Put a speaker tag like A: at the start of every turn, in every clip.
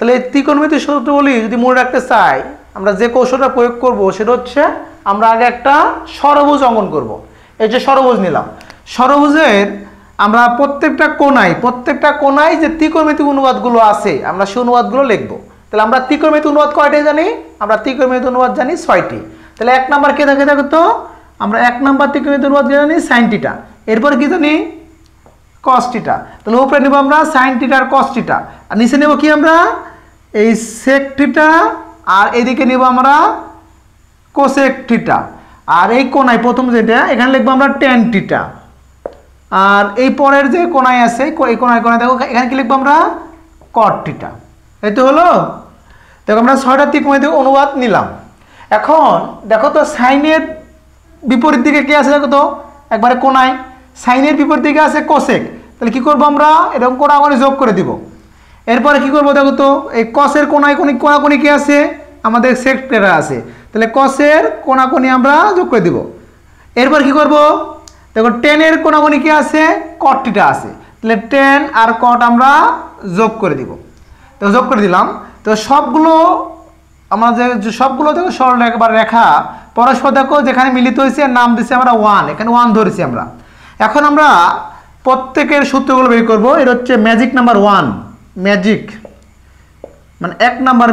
A: তাহলে ত্রিকোণমিতির সূত্রগুলি যদি মনে রাখতে চাই, আমরা যে কৌশলটা প্রয়োগ করব সেটা হচ্ছে আমরা আগে একটা ষড়ভুজ অঙ্কন করব। এই যে ষড়ভুজ নিলাম, ষড়ভুজের আমরা প্রত্যেকটা কোণায় যে ত্রিকোণমিতিক অনুপাতগুলো আছে আমরা সেই অনুপাতগুলো লিখব। তাহলে আমরা ত্রিকোণমিতিক অনুপাত কয়টি জানি? আমরা ত্রিকোণমিতিক অনুপাত জানি 6টি। তাহলে 1 নাম্বার কে থাকে দেখো তো, আমরা 1 নাম্বার ত্রিকোণমিতিক অনুপাত জানি sin θ। এরপর কি জানি? cos θ। তাহলে উপরে নেব আমরা sin θ আর cos θ, আর নিচে নেব কি আমরা? এই sec θ, আর এদিকে নেব আমরা cosec θ। আর এই কোণায় প্রথম যেটা এখানে লিখবো আমরা tan θ। আর এই পরের যে কোণায় আছে এই কোণায় দেখো এখানে কি লিখবো আমরা? cot θ। এই তো হলো। দেখো আমরা 6টা ত্রিকোণমিতিক অনুপাত নিলাম। এখন দেখো তো সাইনের বিপরীত দিকে কি আছে দেখো তো, একবারে কোণায় সাইনের বিপরীত দিকে আছে কোসেক। তাহলে কি করব আমরা? এরকম কোণাকোণি যোগ করে দিব। এরপরে কি করব দেখো তো, এই কসের কোণাকোণি কি আছে? আমাদের সেক θ আছে। তাহলে কসের কোণাকোণি আমরা যোগ করে দিব। এরপর কি করব দেখো, টেনের কোণাকোণি কি আছে? cot θ আছে। তাহলে টেন আর cot আমরা যোগ করে দিব। তো যোগ করে দিলাম। তো সবগুলো দেখো সরল রেখা পরস্পর দেখো যেখানে মিলিত হয়েছে নাম দিচ্ছি আমরা 1, এখানে 1 ধরেছি আমরা। এখন আমরা প্রত্যেকের সূত্রগুলো বের করব। এটা হচ্ছে ম্যাজিক নাম্বার 1, ম্যাজিক মানে 1 নাম্বার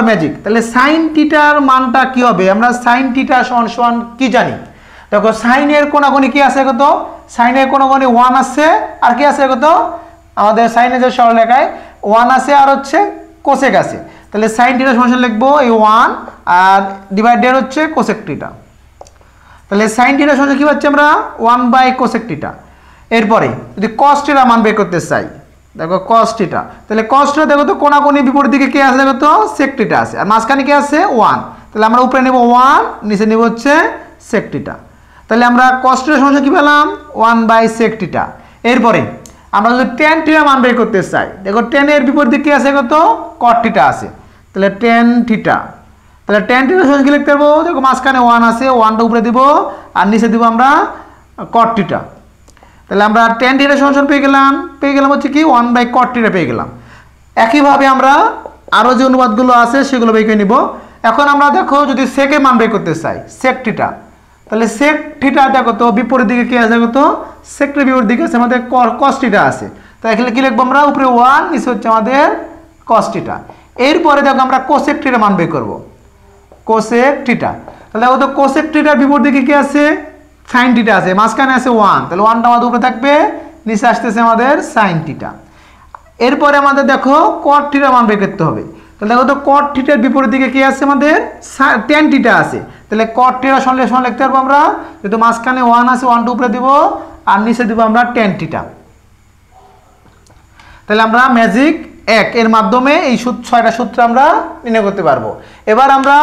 A: ম্যাজিক। তাহলে sin θ-র মানটা কি হবে? আমরা sin θ সমান কি জানি? দেখো সাইনের কোণাকোণি কি আছে কত? সাইনের কোণাকোণি 1 আছে, আর কি আছে কত? আমাদের সাইনের যে সরল রেখায় 1 আছে আর হচ্ছে কোসেক আছে। তাহলে sin θ সমান লিখবো এই 1 আর ডিভাইডেড হচ্ছে কোসেক θ। তাহলে sin θ সমান কি পাচ্ছি আমরা? 1/cosec θ। এরপরে যদি cos θ মান বের করতে চাই, দেখো cos θ, তাহলে cos θ দেখো তো কোণাকোণি বিপরীত দিকে কি আছে দেখো তো? sec θ আছে, আর মাঝখানে কি আছে? 1। তাহলে আমরা উপরে নেব 1, নিচে নেব হচ্ছে sec θ। তাহলে আমরা cos θ সমান কি পেলাম? 1/sec θ। এরপরে আমরা যদি tan θ মান বের করতে চাই, দেখো tan এর বিপরীত দিকে কি আছে কত? cot θ আছে। তাহলে tan θ, তাহলে tan θ সমান কি লিখতে পারবো? দেখো মাঝখানে 1 আছে, 1টা উপরে দিব আর নিচে দিব আমরা cot θ। তাহলে আমরা tan θ সমান পেয়ে গেলাম হচ্ছে কি 1/cot θ পেয়ে গেলাম। একইভাবে আমরা আরো যে অনুপাতগুলো আছে সেগুলো বের করে নিব। এখন আমরা দেখো যদি sec এর মান বের করতে চাই, sec θ, তাহলে sec θ দেখো তো বিপরীত দিকে কি আছে দেখো তো? sec এর বিপরীত দিকে আছে আমাদের cos θ আছে। তাই এখানে কি লিখবো আমরা? উপরে 1, নিচে হচ্ছে আমাদের cos θ। এরপরে দেখো আমরা cosec θ এর মান বের করব, cosec θ। তাহলে দেখো তো cosec θ এর বিপরীত দিকে কি আছে? sin θ আছে, মাঝখানে আছে 1, তাহলে 1টা আমাদের উপরে থাকবে, নিচে আসতেছে আমাদের sin θ। এরপরে আমাদের দেখো cot θ এর মান বের করতে হবে। তাহলে দেখো তো cot θ এর বিপরীত দিকে কি আছে আমাদের? tan θ আছে। তাহলে cot θ এর সমান লিখতে পারবো আমরা, যেহেতু মাঝখানে 1 আছে 1টা উপরে দিব আর নিচে দিব আমরা tan θ। তাহলে আমরা ম্যাজিক 1 এর মাধ্যমে এই 6টা সূত্র আমরা নির্ণয় করতে পারবো। এবার আমরা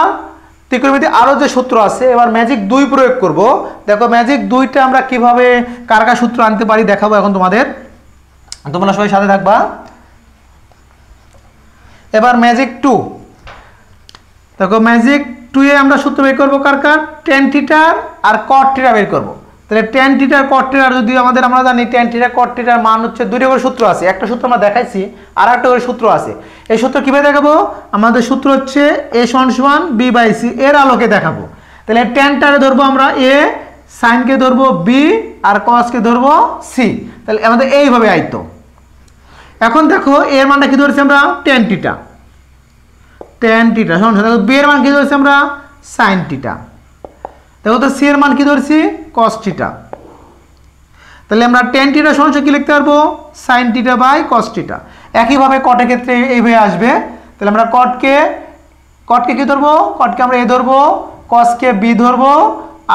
A: ত্রিকোণমিতি আরো যে সূত্র আছে, এবার ম্যাজিক 2 প্রয়োগ করব। দেখো ম্যাজিক 2টা আমরা কিভাবে কার সূত্র আনতে পারি দেখাবো এখন তোমাদের, তোমরা সবাই সাথে থাকবা। এবার ম্যাজিক 2, দেখো ম্যাজিক 2 এ আমরা সূত্র বের করব কার? tan θ আর cot θ বের করব। তাহলে tan θ আর cot θ যদি আমরা জানি tan θ cot θ এর মান হচ্ছে 2টা করে সূত্র আছে, একটা সূত্র আমরা দেখাইছি আর একটা করে সূত্র আছে। এই সূত্র কিভাবে দেখাবো? আমাদের সূত্র হচ্ছে a সমান b/c এর আলোকে দেখাবো। তাহলে tan টারে ধরবো আমরা a, sin কে ধরবো b আর cos কে ধরবো c। তাহলে আমাদের এইভাবে আইতো। এখন দেখো এর মানটা কি ধরেছি আমরা? tan θ সমান দেখো b এর মান কি ধরেছি আমরা? sin θ। দেখো তো c এর মান কি ধরেছি? cos θ। তাহলে আমরা tan θ সমান কি লিখতে পারবো? sin θ/cos θ। একইভাবে cot এর ক্ষেত্রে এইভাবে আসবে। তাহলে আমরা cot কে কি ধরবো? cot কে আমরা a ধরবো, cos কে b ধরবো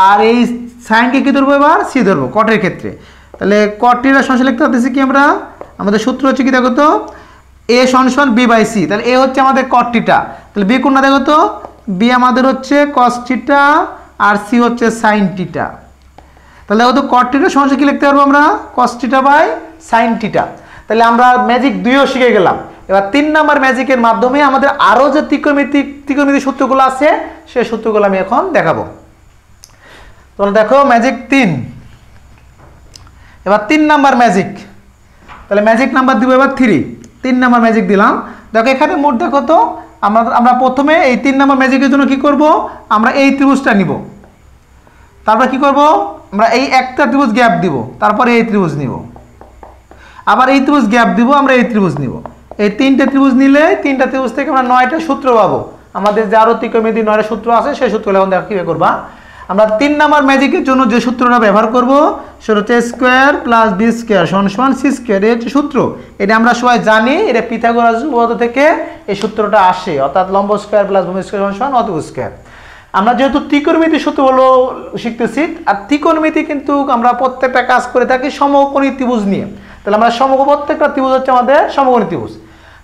A: আর এই sin কে কি ধরবো? এবার c ধরবো cot এর ক্ষেত্রে। তাহলে cot θ সমান লিখতে পারতেছি কি আমরা? আমাদের সূত্র হচ্ছে কি দেখো তো? a সমান b/c। তাহলে a হচ্ছে আমাদের cot θ, তাহলে b কোনটা দেখো তো? b আমাদের হচ্ছে cos θ আর c হচ্ছে sin θ। তাহলে দেখো তো cot θ সমান কি লিখতে পারবো আমরা? cos θ/sin θ। তাহলে আমরা ম্যাজিক 2ও শিখে গেলাম। এবার 3 নাম্বার ম্যাজিকের মাধ্যমে আমাদের আরো যে ত্রিকোণমিতিক সূত্রগুলো আছে সেই সূত্রগুলো আমি এখন দেখাবো। তোমরা দেখো ম্যাজিক 3, এবার 3 নাম্বার ম্যাজিক। তাহলে ম্যাজিক নাম্বার দিব এবার 3 নাম্বার ম্যাজিক দিলাম। দেখো এখানে মোট দেখো তো আমরা প্রথমে এই 3 নম্বর ম্যাজিকের জন্য কি করব, আমরা এই ত্রিভুজটা নিব, তারপর কি করব, আমরা এই একটা ত্রিভুজ গ্যাপ দিব, তারপরে এই ত্রিভুজ নিব, আবার এই ত্রিভুজ গ্যাপ দিব, আমরা এই ত্রিভুজ নিব। এই 3টে ত্রিভুজ নিলে 3টা ত্রিভুজ থেকে আমরা 9টা সূত্র পাবো। আমাদের যে আরো ত্রিকোণমিতিক 9টা সূত্র আছে সেই সূত্রগুলো এখন দেখো কিভাবে করবা। আমরা 3 নম্বর ম্যাজিকের জন্য যে সূত্রটা ব্যবহার করব সেটা হচ্ছে স্কোয়ার প্লাস বি স্কোয়ার সমান সি স্কোয়ার, এই হচ্ছে সূত্র। এটা আমরা সবাই জানি, এটা পিথাগোরাস উপপাদ্য থেকে এই সূত্রটা আসে, অর্থাৎ লম্ব স্কোয়ার প্লাস ভূমি স্কোয়ার সমান অতিভুজ স্কোয়ার। আমরা যেহেতু ত্রিকোণমিতি সূত্রগুলো শিখতেছি, আর ত্রিকোণমিতি কিন্তু আমরা প্রত্যেকটা কাজ করে থাকি সমকোণী ত্রিভুজ নিয়ে। তাহলে আমরা প্রত্যেকটা ত্রিভুজ হচ্ছে আমাদের সমকোণী ত্রিভুজ।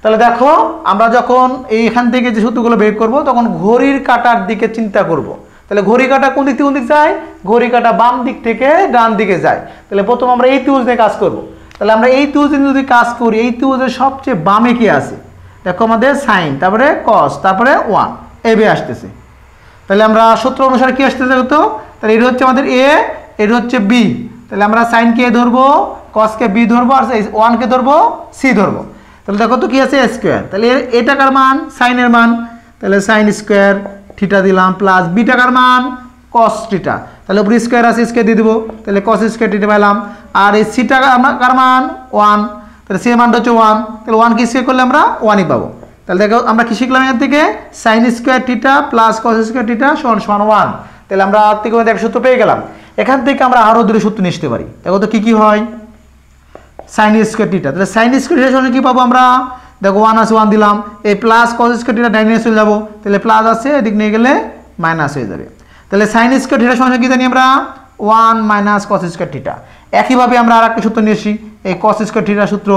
A: তাহলে দেখো আমরা যখন এইখান থেকে যে সূত্রগুলো বের করব তখন ঘড়ির কাঁটার দিকে চিন্তা করব। তাহলে ঘড়ি কাঁটা কোন দিক থেকে কোন দিক যায়, ঘড়ি কাঁটা বাম দিক থেকে ডান দিকে যায়। তাহলে প্রথম আমরা এই ত্রিভুজ নিয়ে কাজ করব। তাহলে আমরা এই ত্রিভুজ নিয়ে যদি কাজ করি, এই ত্রিভুজের সবচেয়ে বামে কি আছে দেখো, আমাদের সাইন, তারপরে কস, তারপরে 1 এভাবে আসতেছে। তাহলে আমরা সূত্র অনুসারে কি আসতেছে তো, তাহলে এটা হচ্ছে আমাদের এ, এটা হচ্ছে বি। তাহলে আমরা সাইনকে এ ধরবো, কসকে বি ধরবো, আর 1কে ধরবো সি ধরবো। তাহলে দেখো তো কি আছে স্কোয়ার, তাহলে এ টাকার মান সাইনের মান, তাহলে সাইন স্কোয়ার থিটা দিলাম প্লাস বি টাকার মান কস থিটা, তাহলে উপরে স্কোয়ার আছে স্কোয়ার দিয়ে দেবো, তাহলে কস স্কোয়ার থিটা পেলাম। আর এই সি টাকার মান 1, তাহলে সি এর মানটা হচ্ছে 1, তাহলে 1 কি স্কোয়ার করলে আমরা 1ই পাবো। তাহলে দেখো আমরা কি শিখলাম এখান থেকে, sine square theta plus cos square theta সমান 1। তাহলে আমরা ত্রিকোণমিতিক একটা সূত্র পেয়ে গেলাম। এখান থেকে আমরা আরও দুটো সূত্র নিতে পারি। দেখো তো কি হয়, সাইন স্কোয়ার থিটা, তাহলে সাইন স্কোয়ার থিটার সঙ্গে কি পাবো আমরা, দেখো 1 আছে 1 দিলাম, এই প্লাস কস স্কোয়ার থিটা ডাইনে চলে যাবো, তাহলে প্লাস আছে এদিক নিয়ে গেলে মাইনাস হয়ে যাবে। তাহলে সাইন স্কোয়ার থিটার সঙ্গে কি জানি আমরা 1 মাইনাস কস স্কোয়ার থিটা। একইভাবে আমরা আর একটা সূত্র নিয়ে আসি, এই কস স্কোয়ার থিটার সূত্র।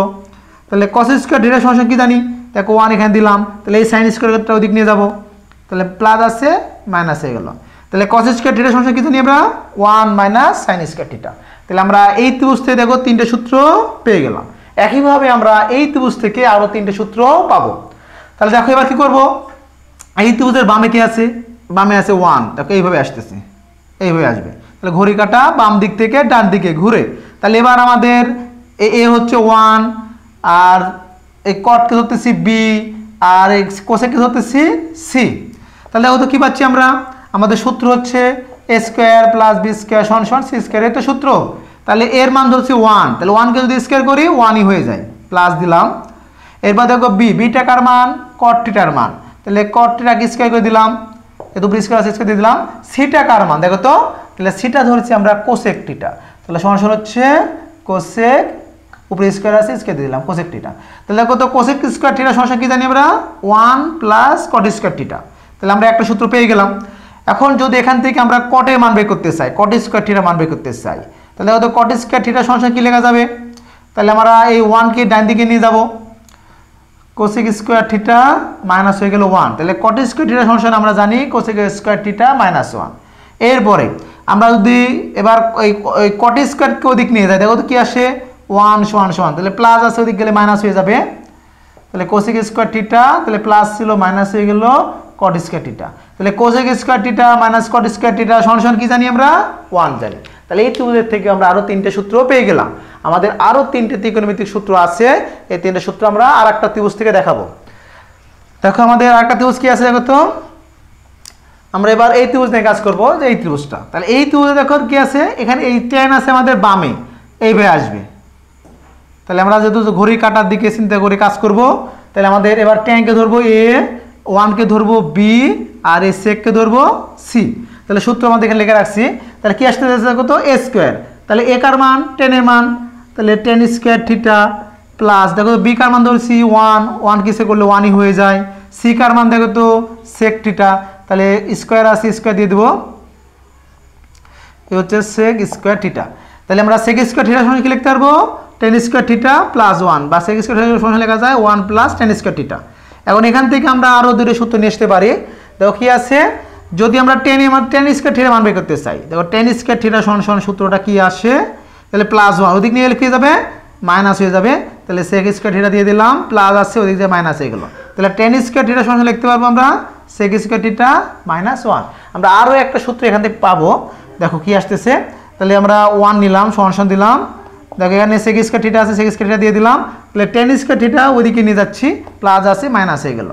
A: তাহলে কস স্কোয়ার থিটার সঙ্গে কি জানি, দেখো 1 এখানে দিলাম, তাহলে এই সাইন স্কোয়ারটা ওদিক নিয়ে যাবো, তাহলে প্লাস আছে মাইনাস হয়ে গেল। তাহলে কস স্কোয়ার থিটার সঙ্গে কি জানি আমরা 1 মাইনাস সাইন স্কোয়ার থিটা। তাহলে আমরা এই ত্রিভুজ থেকে দেখো 3টে সূত্র পেয়ে গেলাম। একইভাবে আমরা এই ত্রিভুজ থেকে আরো 3টে সূত্র পাবো। তাহলে দেখো এবার কি করব, এই ত্রিভুজের বামে কি আছে, বামে আছে 1, দেখো এইভাবে আসতেছে, এইভাবে আসবে। তাহলে ঘড়ি কাঁটা বাম দিক থেকে ডান দিকে ঘুরে। তাহলে এবার আমাদের এ হচ্ছে 1, আর এই কটকে ধরতেছি বি, আর এই কোসেককে ধরতেছি সি। তাহলে দেখো তো কি পাচ্ছি আমরা, আমাদের সূত্র হচ্ছে এ স্কোয়ার প্লাস বি স্কোয়ার সমান সি স্কোয়ার, এই তো সূত্র। তাহলে এর মান ধরছি 1, তাহলে 1কে যদি স্কোয়ার করি 1ই হয়ে যায়, প্লাস দিলাম। এরপর দেখো বি টাকার মান কট থিটার মান, তাহলে কট থিটাকে স্কোয়ার করে দিলাম, এত উপরে স্কোয়ার আছে স্কোয়ার দিয়ে দিলাম। সি টাকার মান দেখো তো, তাহলে সিটা ধরছি আমরা কোসেক থিটা, তাহলে সমান হচ্ছে কোসেক, উপরে স্কোয়ার আছে স্কোয়ার দিয়ে দিলাম কোসেক থিটা। তাহলে দেখো তো কোসেক স্কোয়ার থিটা সমান কি জানি আমরা 1 প্লাস কট স্কোয়ার থিটা। তাহলে আমরা একটা সূত্র পেয়ে গেলাম। এখন যদি এখান থেকে আমরা কটের মান বের করতে চাই, কট স্কোয়ার থিটার মান বের করতে চাই, তাহলে হয়তো কট স্কোয়ার থিটার সমান কি লেখা যাবে, তাহলে আমরা এই 1কে ডান দিকে নিয়ে যাব, কোসেক স্কোয়ার থিটা মাইনাস হয়ে গেল 1, তাহলে কট স্কোয়ার থিটার সমান আমরা জানি কোসেক স্কোয়ার থিটা মাইনাস 1। এরপরে আমরা যদি এবার ওই কট স্কোয়ারকে ওদিক নিয়ে যাই, দেখো তো কি আসে 1 সমান, তাহলে প্লাস আছে ওদিক গেলে মাইনাস হয়ে যাবে। তাহলে কোসেক স্কোয়ার থিটা, তাহলে প্লাস ছিল মাইনাস হয়ে গেল কট স্কোয়ার থিটা। তাহলে cosec square theta minus cot square theta সমান কি জানি আমরা 1 জানি। তাহলে এই ত্রিভুজের থেকে আমরা আরো 3টে সূত্র পেয়ে গেলাম। আমাদের আরো 3টে ত্রিকোণমিতিক সূত্র আছে, এই 3টে সূত্র আমরা আরেকটা ত্রিভুজ থেকে দেখাবো। দেখো আমাদের আরেকটা ত্রিভুজ কি আছে দেখো তো, আমরা এবার এই ত্রিভুজ নিয়ে কাজ করব, যে এই ত্রিভুজটা। তাহলে এই ত্রিভুজে দেখো কি আছে, এখানে এই ট্যান আছে আমাদের বামে, এইভাবে আসবে। তাহলে আমরা যেহেতু ঘড়ি কাটার দিকে চিন্তা করে কাজ করব, তাহলে আমাদের এবার ট্যানকে ধরবো এ, 1কে ধরবো বি, আর এই সেককে ধরবো সি। তাহলে সূত্র আমাদের এখানে লিখে রাখছি। তাহলে কি আসতে যাচ্ছে কত, এ স্কোয়ার, তাহলে এ কার মান টেনের মান, তাহলে টেন স্কোয়ার থিটা প্লাস দেখো বি কার মান ধরছি 1 কিসে করলে 1ই হয়ে যায়। সি কার মান দেখো তো সেক থিটা, তাহলে স্কোয়ার আছে স্কোয়ার দিয়ে দেবো, এ হচ্ছে সেক স্কোয়ার থিটা। তাহলে আমরা সেক স্কোয়ার থিটার সঙ্গে কি লিখতে পারবো, টেন স্কোয়ার থিটা প্লাস 1, বা সেক স্কোয়ার থিটার সঙ্গে লেখা যায় 1 প্লাস টেন স্কোয়ার থিটা। এখন এখান থেকে আমরা আরো দুটো সূত্র নিয়ে আসতে পারি। দেখো কি আছে, যদি আমরা টেন স্কোয়ার থিটা মান বের করতে চাই, দেখো টেন স্কোয়ার থিটা সমান সূত্রটা কি আসে, তাহলে প্লাস 1 ওদিক নিয়ে লিখে যাবে মাইনাস হয়ে যাবে, তাহলে সেক স্কোয়ার থিটা দিয়ে দিলাম, প্লাস আছে ওদিক দিয়ে মাইনাস হয়ে গেল। তাহলে টেন স্কোয়ার থিটা সমান লিখতে পারবো আমরা সেক স্কোয়ার থিটা মাইনাস 1। আমরা আরো একটা সূত্র এখান থেকে পাবো, দেখো কি আসতেছে। তাহলে আমরা 1 নিলাম সমান দিলাম দেখো এখানে সেক স্কয়ার থিটা আছে, সেক স্কয়ার থিটা দিয়ে দিলাম, তাহলে টেন স্কয়ার থিটা ওইদিকে নিয়ে যাচ্ছি, প্লাস আছে মাইনাস হয়ে গেল।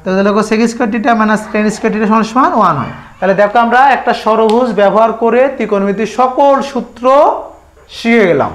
A: তাহলে দেখো sec square theta minus tan square theta সমান 1 হয়। তাহলে দেখো আমরা একটা ষড়ভুজ ব্যবহার করে ত্রিকোণমিতির সকল সূত্র শিখে গেলাম।